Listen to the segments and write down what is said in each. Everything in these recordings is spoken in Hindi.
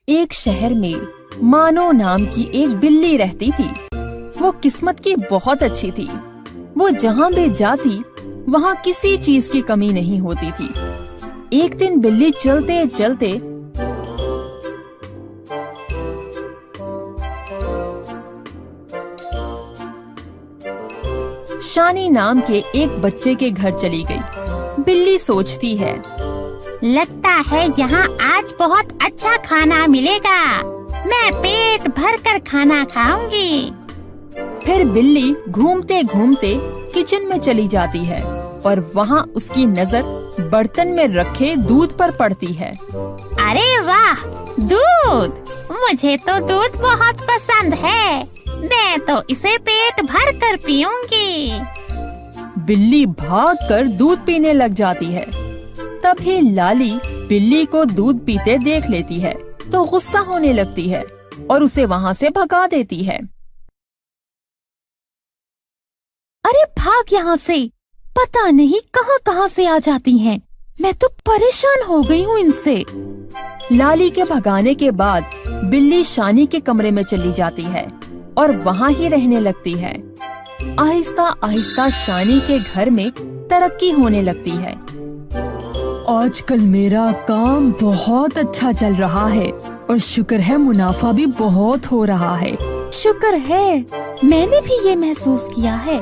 एक शहर में मानो नाम की एक बिल्ली रहती थी। वो किस्मत की बहुत अच्छी थी। वो जहाँ भी जाती वहाँ किसी चीज की कमी नहीं होती थी। एक दिन बिल्ली चलते चलते शानी नाम के एक बच्चे के घर चली गई। बिल्ली सोचती है, लगता है यहाँ आज बहुत अच्छा खाना मिलेगा। मैं पेट भर कर खाना खाऊंगी। फिर बिल्ली घूमते घूमते किचन में चली जाती है और वहाँ उसकी नजर बर्तन में रखे दूध पर पड़ती है। अरे वाह, दूध! मुझे तो दूध बहुत पसंद है। मैं तो इसे पेट भर कर पीऊंगी। बिल्ली भागकर दूध पीने लग जाती है। तभी लाली बिल्ली को दूध पीते देख लेती है तो गुस्सा होने लगती है और उसे वहाँ से भगा देती है। अरे भाग यहाँ से! पता नहीं कहाँ कहाँ से आ जाती हैं। मैं तो परेशान हो गई हूँ इनसे। लाली के भगाने के बाद बिल्ली शानी के कमरे में चली जाती है और वहाँ ही रहने लगती है। आहिस्ता आहिस्ता शानी के घर में तरक्की होने लगती है। आजकल मेरा काम बहुत अच्छा चल रहा है और शुक्र है मुनाफा भी बहुत हो रहा है। शुक्र है, मैंने भी ये महसूस किया है।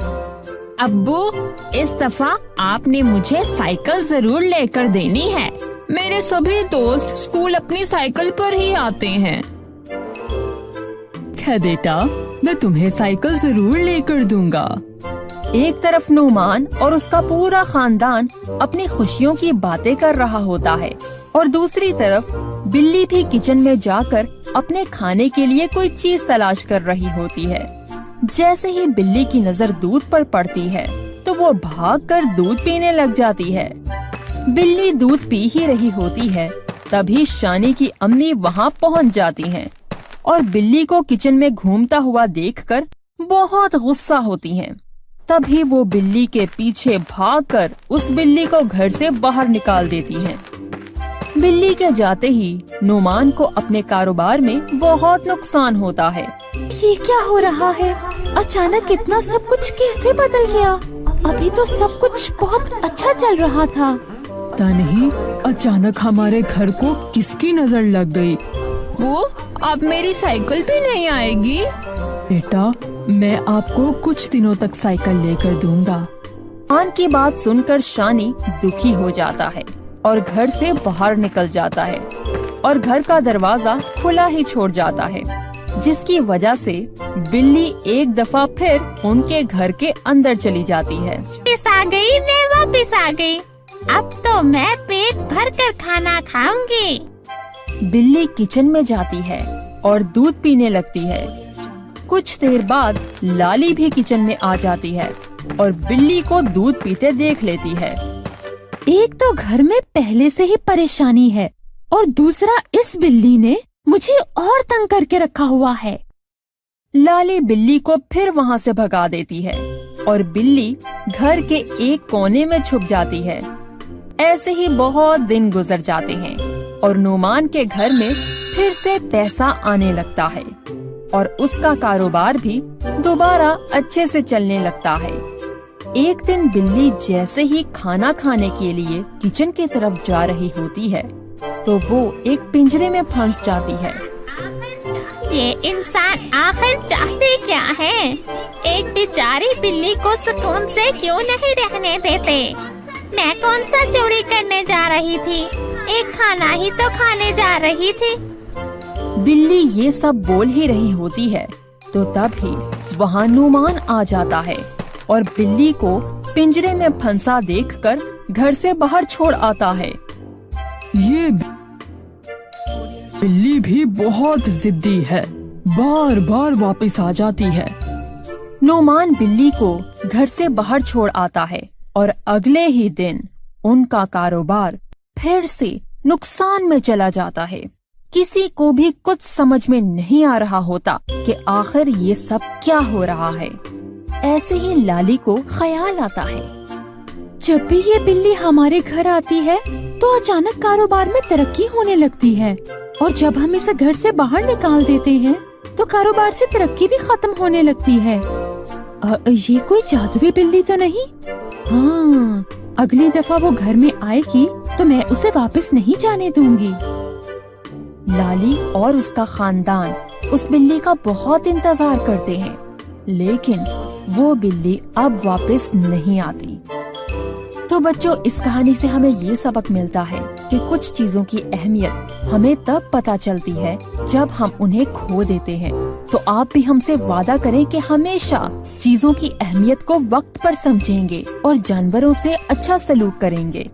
अब्बू, इस दफा आपने मुझे साइकिल जरूर लेकर देनी है। मेरे सभी दोस्त स्कूल अपनी साइकिल पर ही आते हैं। है बेटा, मैं तुम्हें साइकिल जरूर लेकर दूंगा। एक तरफ नुमान और उसका पूरा खानदान अपनी खुशियों की बातें कर रहा होता है और दूसरी तरफ बिल्ली भी किचन में जाकर अपने खाने के लिए कोई चीज तलाश कर रही होती है। जैसे ही बिल्ली की नजर दूध पर पड़ती है तो वो भागकर दूध पीने लग जाती है। बिल्ली दूध पी ही रही होती है, तभी शानी की अम्मी वहाँ पहुँच जाती हैं और बिल्ली को किचन में घूमता हुआ देखकर बहुत गुस्सा होती हैं। तभी वो बिल्ली के पीछे भागकर उस बिल्ली को घर से बाहर निकाल देती हैं। बिल्ली के जाते ही नुमान को अपने कारोबार में बहुत नुकसान होता है। ये क्या हो रहा है? अचानक इतना सब कुछ कैसे बदल गया? अभी तो सब कुछ बहुत अच्छा चल रहा था। पता नहीं अचानक हमारे घर को किसकी नजर लग गई। वो अब मेरी साइकिल भी नहीं आएगी। बेटा, मैं आपको कुछ दिनों तक साइकिल लेकर दूंगा। नुमान की बात सुनकर शानी दुखी हो जाता है और घर से बाहर निकल जाता है और घर का दरवाजा खुला ही छोड़ जाता है, जिसकी वजह से बिल्ली एक दफा फिर उनके घर के अंदर चली जाती है। वापिस आ गई, मैं वापिस आ गई। अब तो मैं पेट भर कर खाना खाऊंगी। बिल्ली किचन में जाती है और दूध पीने लगती है। कुछ देर बाद लाली भी किचन में आ जाती है और बिल्ली को दूध पीते देख लेती है। एक तो घर में पहले से ही परेशानी है और दूसरा इस बिल्ली ने मुझे और तंग करके रखा हुआ है। लाली बिल्ली को फिर वहाँ से भगा देती है और बिल्ली घर के एक कोने में छुप जाती है। ऐसे ही बहुत दिन गुजर जाते हैं और नुमान के घर में फिर से पैसा आने लगता है और उसका कारोबार भी दोबारा अच्छे से चलने लगता है। एक दिन बिल्ली जैसे ही खाना खाने के लिए किचन की तरफ जा रही होती है तो वो एक पिंजरे में फंस जाती है। ये इंसान आखिर चाहते क्या हैं? एक बेचारी बिल्ली को सुकून से क्यों नहीं रहने देते? मैं कौन सा चोरी करने जा रही थी? एक खाना ही तो खाने जा रही थी। बिल्ली ये सब बोल ही रही होती है तो तभी वहाँ नुमान आ जाता है और बिल्ली को पिंजरे में फंसा देखकर घर से बाहर छोड़ आता है। ये बिल्ली भी बहुत जिद्दी है, बार बार वापस आ जाती है। नुमान बिल्ली को घर से बाहर छोड़ आता है और अगले ही दिन उनका कारोबार फिर से नुकसान में चला जाता है। किसी को भी कुछ समझ में नहीं आ रहा होता कि आखिर ये सब क्या हो रहा है। ऐसे ही लाली को ख्याल आता है जब भी ये बिल्ली हमारे घर आती है तो अचानक कारोबार में तरक्की होने लगती है, और जब हम इसे घर से बाहर निकाल देते हैं तो कारोबार से तरक्की भी खत्म होने लगती है। ये कोई जादुई बिल्ली तो नहीं? हाँ, अगली दफा वो घर में आएगी तो मैं उसे वापस नहीं जाने दूंगी। लाली और उसका खानदान उस बिल्ली का बहुत इंतजार करते हैं, लेकिन वो बिल्ली अब वापस नहीं आती। तो बच्चों, इस कहानी से हमें ये सबक मिलता है कि कुछ चीजों की अहमियत हमें तब पता चलती है जब हम उन्हें खो देते हैं। तो आप भी हमसे वादा करें कि हमेशा चीजों की अहमियत को वक्त पर समझेंगे और जानवरों से अच्छा सलूक करेंगे।